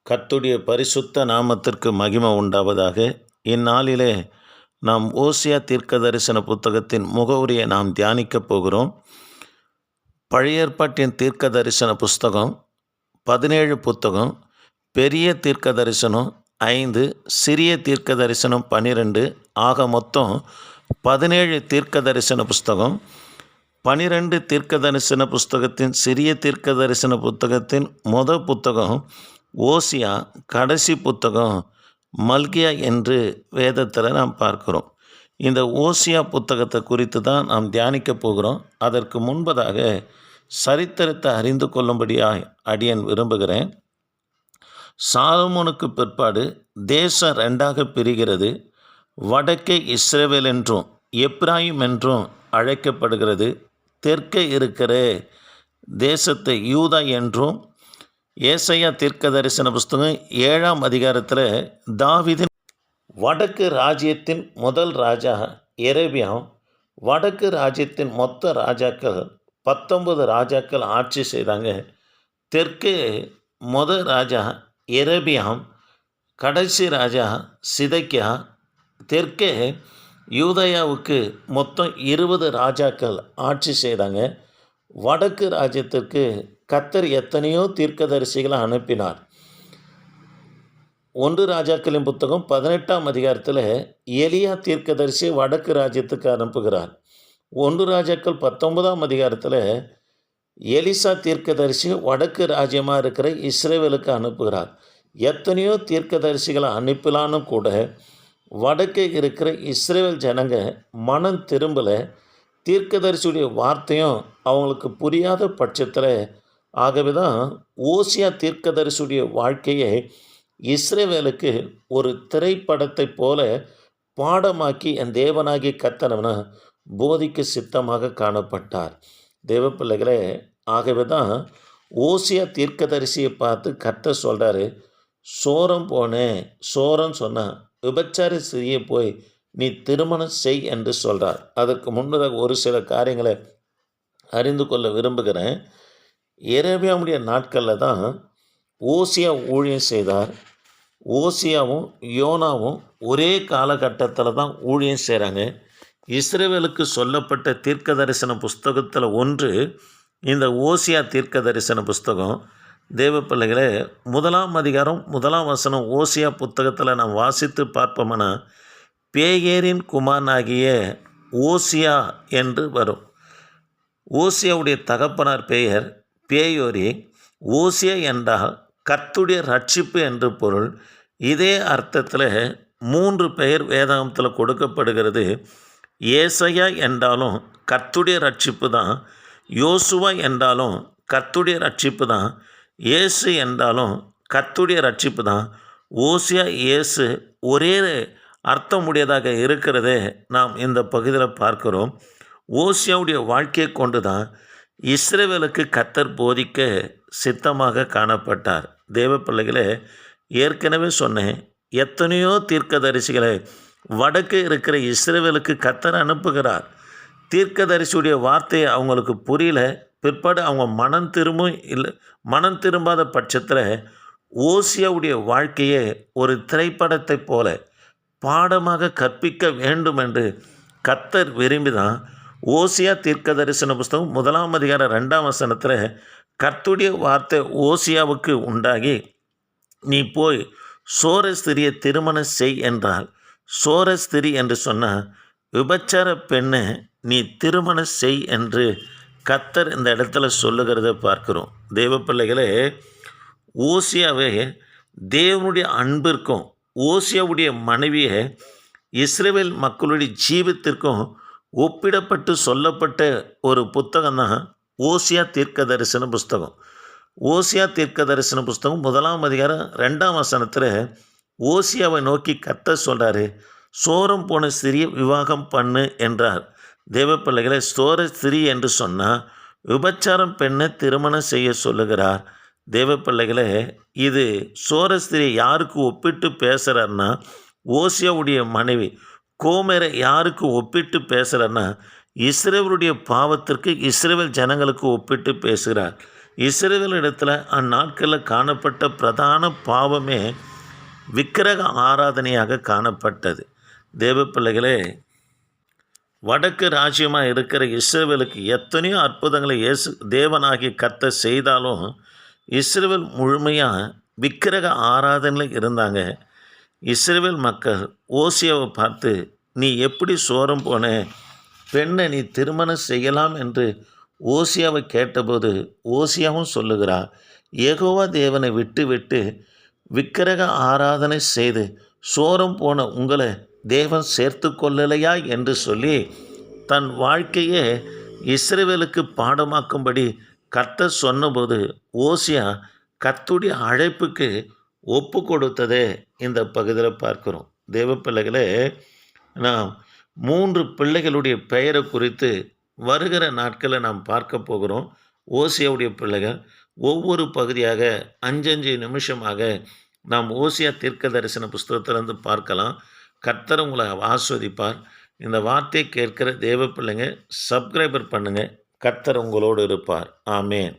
கர்த்தருடைய பரிசுத்த நாமத்திற்கு மகிமை உண்டாவதாக. இந்நாளிலே நாம் ஓசியா தீர்க்க தரிசன புத்தகத்தின் முகவுரையை நாம் தியானிக்கப் போகிறோம். பழைய ஏற்பாட்டின் தீர்க்க தரிசன புஸ்தகம் 17 புத்தகம், பெரிய தீர்க்க தரிசனம் 5, சிறிய தீர்க்க தரிசனம் 12, ஆக மொத்தம் 17 தீர்க்க தரிசன புஸ்தகம். 12 தீர்க்க தரிசன புஸ்தகத்தின் சிறிய தீர்க்க தரிசன புத்தகத்தின் புத்தகம் ஓசியா, கடைசி புத்தகம் மல்கியா என்று வேதத்தில் நாம் பார்க்கிறோம். இந்த ஓசியா புத்தகத்தை குறித்து தான் நாம் தியானிக்க போகிறோம். அதற்கு முன்பதாக சரித்திரத்தை அறிந்து கொள்ளும்படியாய் அடியேன் விரும்புகிறேன். சாலமோனுக்கு பிற்பாடு தேசம் ரெண்டாக பிரிகிறது. வடக்கே இஸ்ரவேல் என்றும் எப்ராயிம் என்றும் அழைக்கப்படுகிறது. தெற்கே இருக்கிற தேசத்தை யூதா என்றும். ஏசாயா தீர்க்க தரிசன புஸ்தகம் 7ஆம் அதிகாரத்தில் தாவீதின் வடக்கு ராஜ்யத்தின் முதல் ராஜா எரேமியா. வடக்கு ராஜ்யத்தின் மொத்த ராஜாக்கள் 19 ராஜாக்கள் ஆட்சி செய்தாங்க. தெற்கு முதல் ராஜா எரேமியா, கடைசி ராஜா சிதக்கியா. தெற்கே யூதயாவுக்கு மொத்தம் 20 ராஜாக்கள் ஆட்சி செய்தாங்க. வடக்கு ராஜ்யத்திற்கு கர்த்தர் எத்தனையோ தீர்க்கதரிசிகளை அனுப்பினார். 1 ராஜாக்களின் புத்தகம் 18ஆம் அதிகாரத்தில் எலியா தீர்க்கதரிசி வடக்கு ராஜ்யத்துக்கு அனுப்புகிறார். 1 ராஜாக்கள் 19ஆம் அதிகாரத்தில் எலிசா தீர்க்கதரிசி வடக்கு ராஜ்யமாக இருக்கிற இஸ்ரவேலுக்கு அனுப்புகிறார். எத்தனையோ தீர்க்கதரிசிகளை அனுப்பலான்னு கூட வடக்கே இருக்கிற இஸ்ரவேல் ஜனங்க மனம் திரும்பலை. தீர்க்கதரிசியுடைய வார்த்தையும் அவங்களுக்கு புரியாத பட்சத்தில், ஆகவே தான் ஓசியா தீர்க்கதரிசியுடைய வாழ்க்கையை இஸ்ரவேலுக்கு ஒரு திரைப்படத்தை போல பாடமாக்கி என் தேவனாகி கர்த்தர் போதிக்க சித்தமாக காணப்பட்டார். தேவ பிள்ளைகளே, ஆகவே தான் ஓசியா தீர்க்கதரிசியை பார்த்து கர்த்தர் சொல்கிறாரு, சோரம் போனேன். சோரம் சொன்னால் விபச்சார ஸ்திரியை போய் நீ திருமணம் செய் என்று சொல்கிறார். அதற்கு முன்னதாக ஒரு சில காரியங்களை அறிந்து கொள்ள விரும்புகிறேன். எரேமியாவுடைய நாட்களில் தான் ஓசியா ஊழியம் செய்தார். ஓசியாவும் யோனாவும் ஒரே காலகட்டத்தில் தான் ஊழியம் செய்கிறாங்க. இஸ்ரவேலுக்கு சொல்லப்பட்ட தீர்க்க தரிசன புஸ்தகத்தில் ஒன்று இந்த ஓசியா தீர்க்க தரிசன புஸ்தகம். தேவ பிள்ளைகளே, 1ஆம் அதிகாரம் 1ஆம் வசனம் ஓசியா புத்தகத்தில் நாம் வாசித்து பார்ப்போம்னா, பேயேரின் குமாரனாகிய ஓசியா என்று வரும். ஓசியாவுடைய தகப்பனார் பெயர் பேயோரி. ஓசியா என்றால் கர்த்தருடைய ரட்சிப்பு என்று பொருள். இதே அர்த்தத்தில் 3 பெயர் வேதாகமத்தில் கொடுக்கப்படுகிறது. ஏசாயா என்றாலும் கர்த்தருடைய ரட்சிப்பு தான். யோசுவா என்றாலும் கர்த்தருடைய ரட்சிப்பு தான். இயேசு என்றாலும் கர்த்தருடைய ரட்சிப்பு தான். ஓசியா இயேசு ஒரே அர்த்தம் உடையதாக இருக்கிறதே நாம் இந்த பகுதியில் பார்க்கிறோம். ஓசியாவுடைய வாழ்க்கையை கொண்டு தான் இஸ்ரவேலுக்கு கர்த்தர் போதிக்க சித்தமாக காணப்பட்டார். தேவ பிள்ளைகளே, ஏற்கனவே சொன்னேன், எத்தனையோ தீர்க்கதரிசிகளை வடக்கு இருக்கிற இஸ்ரவேலுக்கு கர்த்தர் அனுப்புகிறார். தீர்க்கதரிசியுடைய வார்த்தையை அவங்களுக்கு புரியல. பிற்பாடு அவங்க மனம் திரும்பாத பட்சத்தில் ஓசியாவுடைய வாழ்க்கையை ஒரு திரைப்படத்தை போல பாடமாக கற்பிக்க வேண்டும் என்று கர்த்தர் விரும்பி தான் ஓசியா தீர்க்க தரிசன புஸ்தகம் 1ஆம் அதிகாரம் 2ஆம் வசனத்தில் கர்த்தருடைய வார்த்தை ஓசியாவுக்கு உண்டாகி, நீ போய் சோரஸ்திரியை திருமணம் செய் என்றால், சோரஸ்திரி என்று சொன்னால் விபச்சார பெண்ணை நீ திருமணம் செய் என்று கர்த்தர் இந்த இடத்துல சொல்லுகிறத பார்க்கிறோம். தேவ பிள்ளைகளே, ஓசியாவே தேவனுடைய அன்பிற்கும் ஓசியாவுடைய மனைவியை இஸ்ரவேல் மக்களுடைய ஜீவத்திற்கும் ஒப்பிடப்பட்டு சொல்லப்பட்ட ஒரு புத்தகம் தான் ஓசியா தீர்க்க தரிசன புஸ்தகம். ஓசியா தீர்க்க தரிசன புஸ்தகம் 1ஆம் அதிகாரம் 2ஆம் வசனத்தில் ஓசியாவை நோக்கி கர்த்தர் சொல்கிறாரு, சோரம் போன ஸ்திரியை விவாகம் பண்ணு என்றார். தேவ பிள்ளைகளை, சோர ஸ்திரீ என்று சொன்னால் விபச்சாரம் பெண்ணை திருமணம் செய்ய சொல்லுகிறார். தேவ பிள்ளைகளே, இது சோரஸ்திரியை யாருக்கு ஒப்பிட்டு பேசுகிறார்னா, ஓசியாவுடைய மனைவி கோமேரை யாருக்கு ஒப்பிட்டு பேசுகிறார்னா, இஸ்ரவேலுடைய பாவத்திற்கு இஸ்ரவேல் ஜனங்களுக்கு ஒப்பிட்டு பேசுகிறார். இஸ்ரவேலிடத்தில் அந்நாட்களில் காணப்பட்ட பிரதான பாவமே விக்கிரக ஆராதனையாக காணப்பட்டது. தேவ பிள்ளைகளே, வடக்கு ராஜ்யமாக இருக்கிற இஸ்ரவேலுக்கு எத்தனையோ அற்புதங்களை தேவனாகி கர்த்தர் செய்தாலும் இஸ்ரவேல் முழுமையாக விக்கிரக ஆராதனையில் இருந்தாங்க. இஸ்ரவேல் மக்கள் ஓசியாவை பார்த்து, நீ எப்படி சோரம் போன பெண்ணை நீ திருமணம் செய்யலாம் என்று ஓசியாவை கேட்டபோது ஓசியாவும் சொல்லுகிறார், யெகோவா தேவனை விட்டு விக்கிரக ஆராதனை செய்து சோரம் போன உங்களை தேவன் சேர்த்து கொள்ளலையா என்று சொல்லி தன் வாழ்க்கையே இஸ்ரவேலுக்கு பாடமாக்கும்படி கர்த்தர் சொன்னபோது ஓசியா கர்த்தருடைய அழைப்புக்கு ஒப்பு கொடுத்ததே இந்த பகுதியில் பார்க்கிறோம். தேவ பிள்ளைகளே, நாம் 3 பிள்ளைகளுடைய பெயரை குறித்து வருகிற நாட்களில் நாம் பார்க்க போகிறோம். ஓசியாவுடைய பிள்ளைகள் ஒவ்வொரு பகுதியாக 5 நிமிஷமாக நாம் ஓசியா தீர்க்க தரிசன புஸ்தகத்திலிருந்து பார்க்கலாம். கர்த்தர் உங்களை ஆஸ்வதிப்பார். இந்த வார்த்தையை கேட்கிற தேவ பிள்ளைங்க சப்ஸ்கிரைபர் பண்ணுங்கள். கர்த்தர் உங்களோடு இருப்பார். ஆமேன்.